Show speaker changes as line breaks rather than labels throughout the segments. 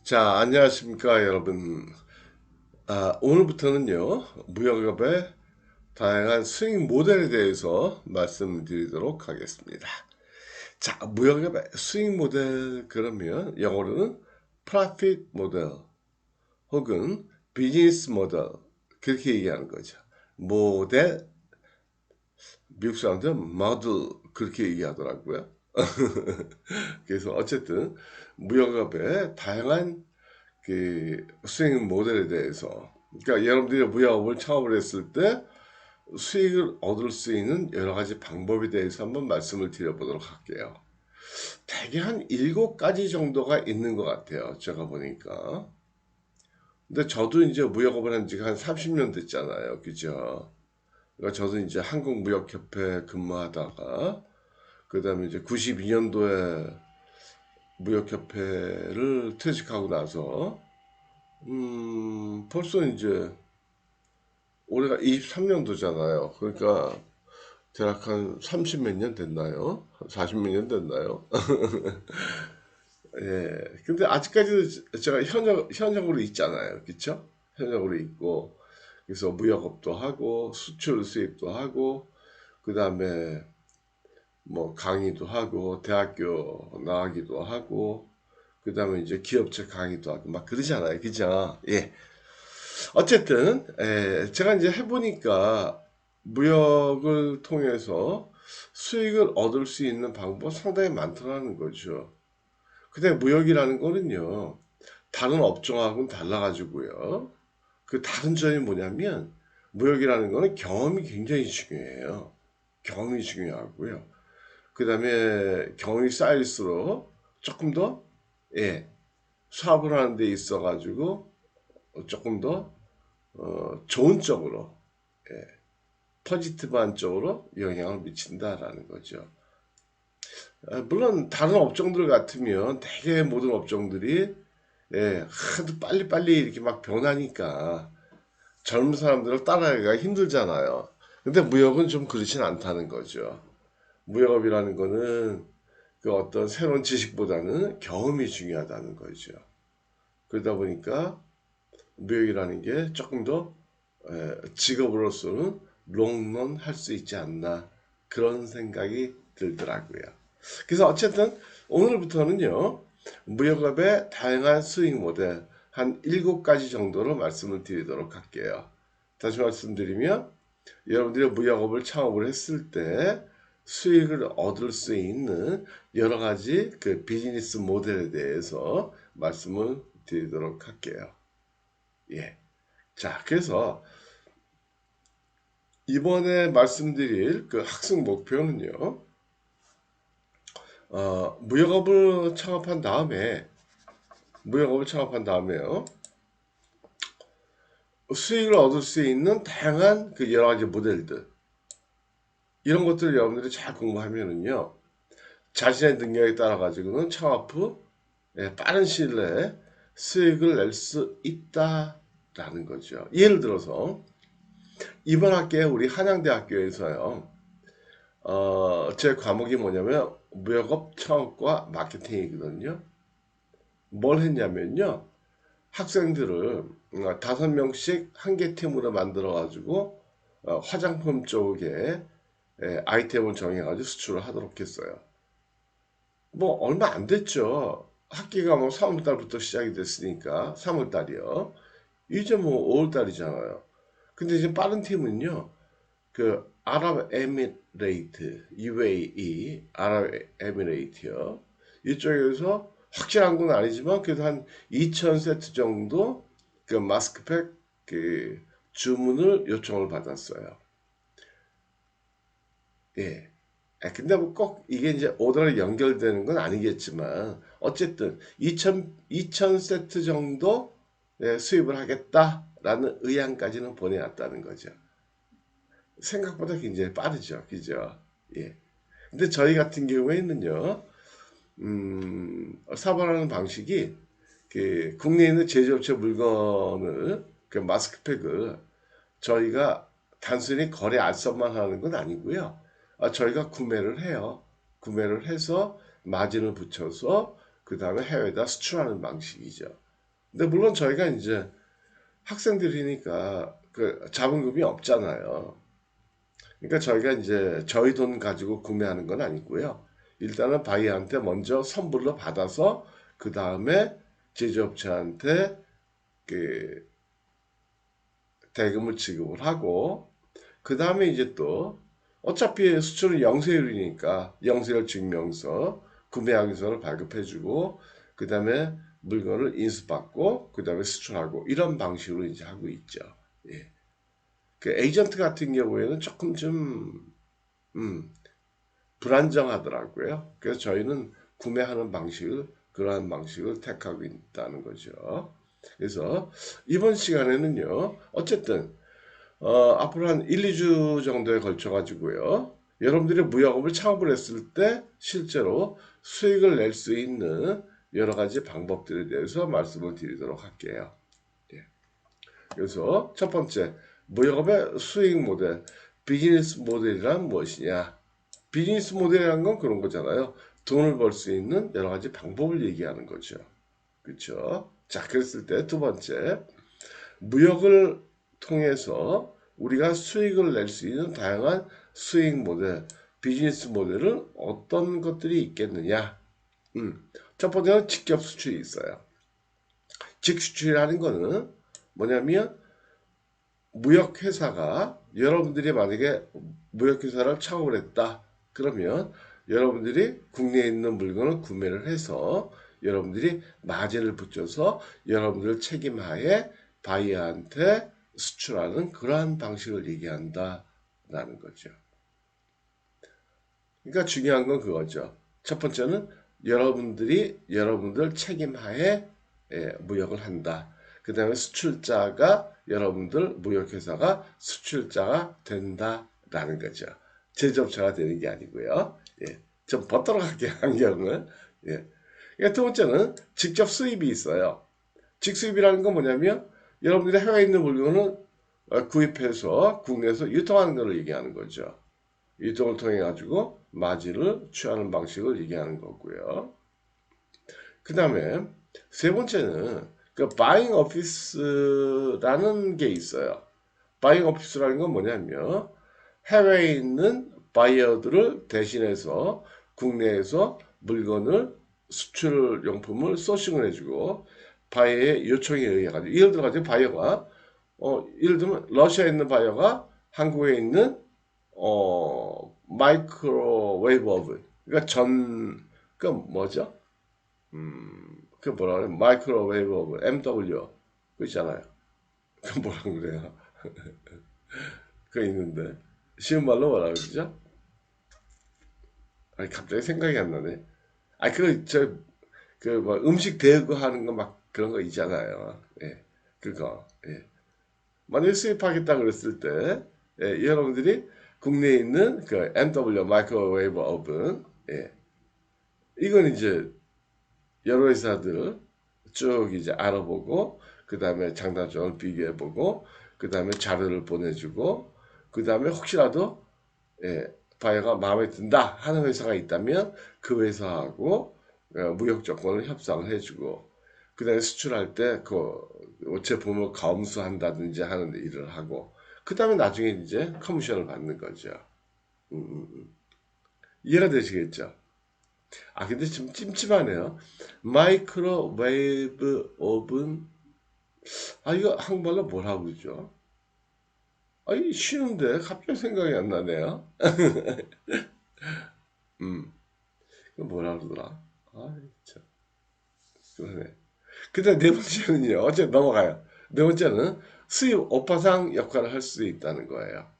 자, 안녕하십니까, 여러분. 오늘부터는요, 무역업의 다양한 수익 모델에 대해서 말씀드리도록 하겠습니다. 자, 무역업의 수익 모델, 그러면 영어로는 profit 모델 혹은 비즈니스 모델, 그렇게 얘기하는 거죠. 모델, 미국 사람들은 모델, 그렇게 얘기하더라고요. 그래서 어쨌든 무역업의 다양한 그 수익 모델에 대해서, 그러니까 여러분들이 무역업을 창업을 했을 때 수익을 얻을 수 있는 여러 가지 방법에 대해서 한번 말씀을 드려보도록 할게요. 대개 한 7가지 정도가 있는 것 같아요, 제가 보니까. 근데 저도 이제 무역업을 한 지가 한 30년 됐잖아요, 그죠? 그러니까 저도 이제 한국무역협회 근무하다가 그 다음에 이제 92년도에 무역협회를 퇴직하고 나서 벌써 이제 올해가 23년도잖아요. 그러니까 대략 한 30 몇 년 됐나요? 40 몇 년 됐나요? 예. 근데 아직까지도 제가 현역으로 있잖아요. 그쵸? 현역으로 있고, 그래서 무역업도 하고, 수출 수입도 하고, 그 다음에 뭐 강의도 하고, 대학교 나가기도 하고, 그 다음에 이제 기업체 강의도 하고, 막 그러잖아요. 그죠? 예. 어쨌든 제가 이제 해보니까 무역을 통해서 수익을 얻을 수 있는 방법 상당히 많더라는 거죠. 근데 무역이라는 거는요, 다른 업종하고는 달라가지고요. 그 다른 점이 뭐냐면 무역이라는 거는 경험이 굉장히 중요해요. 경험이 중요하고요. 그 다음에 경험이 쌓일수록 조금 더, 예, 사업을 하는 데 있어가지고 조금 더 좋은 쪽으로, 예, 포지티브한 쪽으로 영향을 미친다라는 거죠. 물론 다른 업종들 같으면 대개 모든 업종들이, 예, 하도 빨리빨리 이렇게 막 변하니까 젊은 사람들을 따라가기가 힘들잖아요. 근데 무역은 좀 그렇진 않다는 거죠. 무역업이라는 거는 그 어떤 새로운 지식보다는 경험이 중요하다는 거죠. 그러다 보니까 무역이라는 게 조금 더 직업으로서는 롱런 할 수 있지 않나, 그런 생각이 들더라고요. 그래서 어쨌든 오늘부터는요, 무역업의 다양한 수익 모델 한 7가지 정도로 말씀을 드리도록 할게요. 다시 말씀드리면 여러분들이 무역업을 창업을 했을 때 수익을 얻을 수 있는 여러 가지 그 비즈니스 모델에 대해서 말씀을 드리도록 할게요. 예. 자, 그래서 이번에 말씀드릴 그 학습 목표는요, 무역업을 창업한 다음에, 무역업을 창업한 다음에요, 수익을 얻을 수 있는 다양한 그 여러 가지 모델들, 이런 것들을 여러분들이 잘 공부하면은요, 자신의 능력에 따라 가지고는 창업 후 빠른 시일 내에 수익을 낼 수 있다라는 거죠. 예를 들어서 이번 학기에 우리 한양대학교에서요, 제 과목이 뭐냐면 무역업 창업과 마케팅이거든요. 뭘 했냐면요, 학생들을 5명씩 한 개 팀으로 만들어 가지고 화장품 쪽에 아이템을 정해가지고 수출을 하도록 했어요. 뭐 얼마 안 됐죠. 학기가 뭐 3월 달부터 시작이 됐으니까 3월 달이요. 이제 뭐 5월 달이잖아요. 근데 이제 빠른 팀은요, 그 아랍에미레이트, UAE, 아랍에미레이트요. 이쪽에서 확실한 건 아니지만 그래도 한 2,000세트 정도 그 마스크팩 그 주문을 요청을 받았어요. 예. 근데 뭐 꼭 이게 이제 오더로 연결되는 건 아니겠지만 어쨌든 2,000 세트 정도 수입을 하겠다라는 의향까지는 보내왔다는 거죠. 생각보다 굉장히 빠르죠. 그죠? 예. 근데 저희 같은 경우에는요, 사발하는 방식이 그 국내에 있는 제조업체 물건을, 그 마스크팩을 저희가 단순히 거래 알선만 하는 건 아니고요. 저희가 구매를 해요. 구매를 해서 마진을 붙여서 그 다음에 해외에다 수출하는 방식이죠. 근데 물론 저희가 이제 학생들이니까 그 자본금이 없잖아요. 그러니까 저희가 이제 저희 돈 가지고 구매하는 건 아니고요. 일단은 바이어한테 먼저 선불로 받아서 그 다음에 제조업체한테 그 대금을 지급을 하고 그 다음에 이제 또 어차피 수출은 영세율이니까 영세율 증명서, 구매하기서를 발급해주고 그 다음에 물건을 인수받고 그 다음에 수출하고 이런 방식으로 이제 하고 있죠. 예. 그 에이전트 같은 경우에는 조금 좀 불안정하더라고요. 그래서 저희는 구매하는 방식을 그러한 방식을 택하고 있다는 거죠. 그래서 이번 시간에는요. 어쨌든 앞으로 한 1, 2주 정도에 걸쳐 가지고요. 여러분들이 무역업을 창업을 했을 때 실제로 수익을 낼 수 있는 여러 가지 방법들에 대해서 말씀을 드리도록 할게요. 예. 그래서 첫 번째, 무역업의 수익 모델, 비즈니스 모델이란 무엇이냐? 비즈니스 모델이라는 건 그런 거잖아요. 돈을 벌 수 있는 여러 가지 방법을 얘기하는 거죠. 그렇죠? 자, 그랬을 때 두 번째, 무역을 통해서 우리가 수익을 낼 수 있는 다양한 수익 모델, 비즈니스 모델은 어떤 것들이 있겠느냐? 첫 번째는 직접 수출이 있어요. 직수출이라는 거는 뭐냐면 무역회사가 여러분들이 만약에 무역회사를 창업을 했다. 그러면 여러분들이 국내에 있는 물건을 구매를 해서 여러분들이 마진을 붙여서 여러분들 책임하에 바이어한테 수출하는 그러한 방식을 얘기한다라는 거죠. 그러니까 중요한 건 그거죠. 첫 번째는 여러분들이 여러분들 책임하에 무역을 한다. 그 다음에 수출자가 여러분들 무역회사가 수출자가 된다라는 거죠. 제조업체가 되는 게 아니고요. 예, 좀 벗도록 할게요. 환경을. 예. 그러니까 두 번째는 직접 수입이 있어요. 직수입이라는 건 뭐냐면 여러분들이 해외에 있는 물건을 구입해서 국내에서 유통하는 것을 얘기하는 거죠. 유통을 통해 가지고 마진을 취하는 방식을 얘기하는 거고요. 그 다음에 세 번째는 그 바잉 오피스라는 게 있어요. 바잉 오피스라는 건 뭐냐면 해외에 있는 바이어들을 대신해서 국내에서 물건을 수출 용품을 소싱을 해주고 바이어의 요청에 의해 가지고 예를 들어 가지고 바이어가 예를 들면 러시아에 있는 바이어가 한국에 있는 마이크로웨이브 오븐 그러니까 그 뭐죠? 그 뭐라 그래? 마이크로웨이브 오븐 MW 그 있잖아요. 그 뭐라 그래요? 그 있는데 쉬운 말로 뭐라 그러죠? 아니 갑자기 생각이 안 나네. 아 그 뭐 음식 대구하는 거 막 그런 거 있잖아요. 예, 그거. 예. 만약에 수입하겠다 그랬을 때 여러분들이 국내에 있는 그 MW 마이크로웨이브 오븐 이건 이제 여러 회사들 쭉 이제 알아보고 그 다음에 장단점을 비교해보고 그 다음에 자료를 보내주고 그 다음에 혹시라도 바이어가 마음에 든다 하는 회사가 있다면 그 회사하고 무역 조건을 협상을 해주고 그 다음에 수출할 때 그 제품을 검수한다든지 하는 일을 하고 그 다음에 나중에 이제 커미션을 받는 거죠. 이해가 되시겠죠? 아 근데 좀 찜찜하네요. 마이크로웨이브 오븐 아 이거 한국말로 뭐라고 그러죠? 아이 쉬운데 갑자기 생각이 안 나네요. 음 이거 뭐라 그러더라? 아 참 그러네. 그다음 네 번째는요. 어째 넘어가요. 네 번째는 수입 오파상 역할을 할 수 있다는 거예요.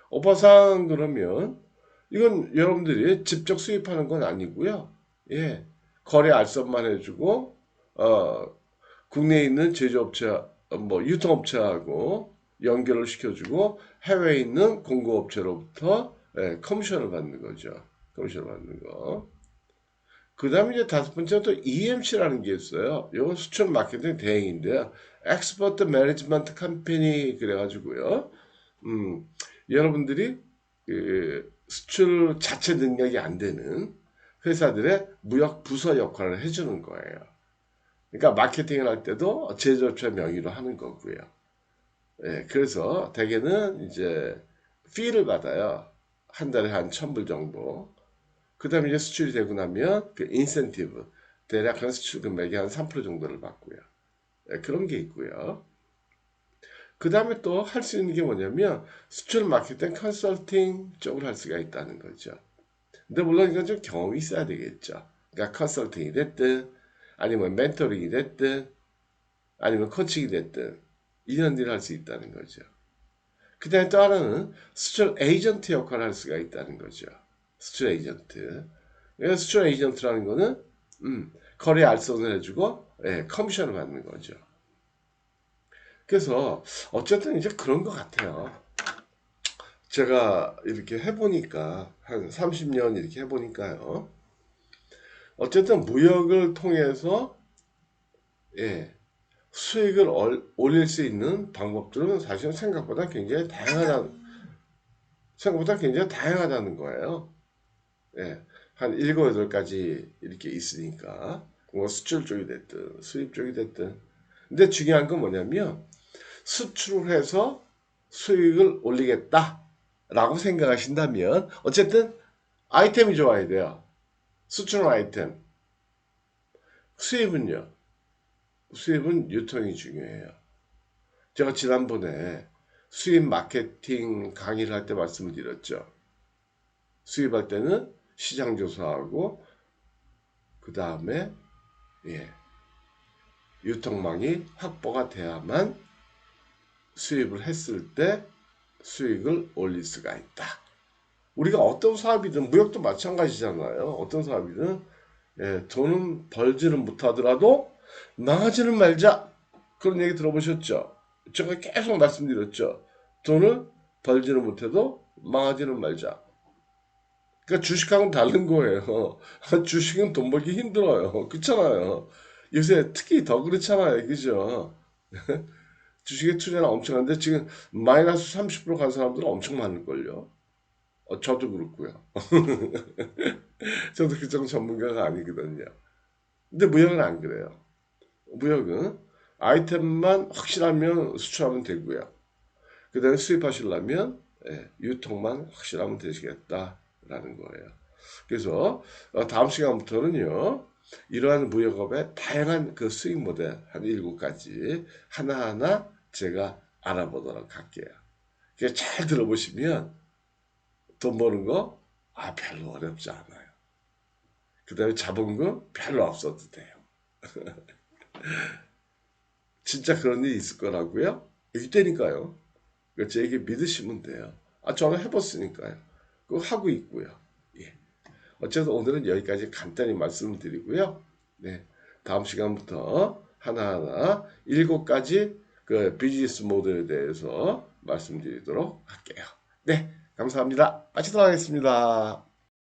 오파상 그러면 이건 여러분들이 직접 수입하는 건 아니고요. 예, 거래 알선만 해주고 국내에 있는 제조업체, 뭐 유통업체하고 연결을 시켜주고 해외에 있는 공급업체로부터 커미션을 받는 거죠. 커미션을 받는 거. 그 다음에 이제 다섯 번째는 또 EMC라는 게 있어요. 이건 수출 마케팅 대행인데요. 엑스포트 매니지먼트 컴퍼니 그래가지고요. 여러분들이 그 수출 자체 능력이 안 되는 회사들의 무역 부서 역할을 해주는 거예요. 그러니까 마케팅을 할 때도 제조업체 명의로 하는 거고요. 예, 그래서 대개는 이제 피를 받아요. 한 달에 한 1,000불 정도. 그 다음에 이제 수출이 되고 나면 그 인센티브, 대략 한 수출 금액의 한 3% 정도를 받고요. 예, 그런 게 있고요. 그 다음에 또 할 수 있는 게 뭐냐면 수출 마케팅 컨설팅 쪽을 할 수가 있다는 거죠. 근데 물론 이건 좀 경험이 있어야 되겠죠. 그러니까 컨설팅이 됐든 아니면 멘토링이 됐든 아니면 코칭이 됐든 이런 일을 할 수 있다는 거죠. 그 다음에 또 하나는 수출 에이전트 역할을 할 수가 있다는 거죠. 수출 에이전트. 수출 에이전트라는 거는 거래 알선을 해주고 커미션을 받는 거죠. 그래서 어쨌든 이제 그런 것 같아요. 제가 이렇게 해보니까 한 30년 이렇게 해보니까요. 어쨌든 무역을 통해서 수익을 올릴 수 있는 방법들은 사실 생각보다 굉장히 다양하다는 거예요. 한 7, 8가지 이렇게 있으니까 뭐 수출 쪽이 됐든 수입 쪽이 됐든 근데 중요한 건 뭐냐면 수출을 해서 수익을 올리겠다 라고 생각하신다면 어쨌든 아이템이 좋아야 돼요. 수출 아이템. 수입은요. 수입은 유통이 중요해요. 제가 지난번에 수입 마케팅 강의를 할 때 말씀을 드렸죠. 수입할 때는 시장 조사하고 그 다음에 유통망이 확보가 돼야만 수입을 했을 때 수익을 올릴 수가 있다. 우리가 어떤 사업이든 무역도 마찬가지잖아요. 어떤 사업이든 돈은 벌지는 못하더라도 망하지는 말자. 그런 얘기 들어보셨죠? 제가 계속 말씀드렸죠. 돈을 벌지는 못해도 망하지는 말자. 그러니까 주식하고는 다른 거예요. 주식은 돈 벌기 힘들어요. 그렇잖아요. 요새 특히 더 그렇잖아요. 그죠? 주식에 투자는 엄청 한데 지금 마이너스 30%간 사람들은 엄청 많을걸요. 저도 그렇고요. 저도 그쪽 전문가가 아니거든요. 근데 무역은 안 그래요. 무역은 아이템만 확실하면 수출하면 되고요. 그 다음에 수입하시려면 유통만 확실하면 되시겠다라는 거예요. 그래서 다음 시간부터는요. 이러한 무역업의 다양한 그 수익 모델 한 7가지 하나하나 제가 알아보도록 할게요. 잘 들어보시면 돈 버는 거 별로 어렵지 않아요. 그 다음에 자본금 별로 없어도 돼요. 진짜 그런 일이 있을 거라고요? 있다니까요. 제 얘기 믿으시면 돼요. 저는 해봤으니까요. 그거 하고 있고요. 예. 어쨌든 오늘은 여기까지 간단히 말씀을 드리고요. 네. 다음 시간부터 하나하나 7가지 그 비즈니스 모델에 대해서 말씀드리도록 할게요. 네. 감사합니다. 마치도록 하겠습니다.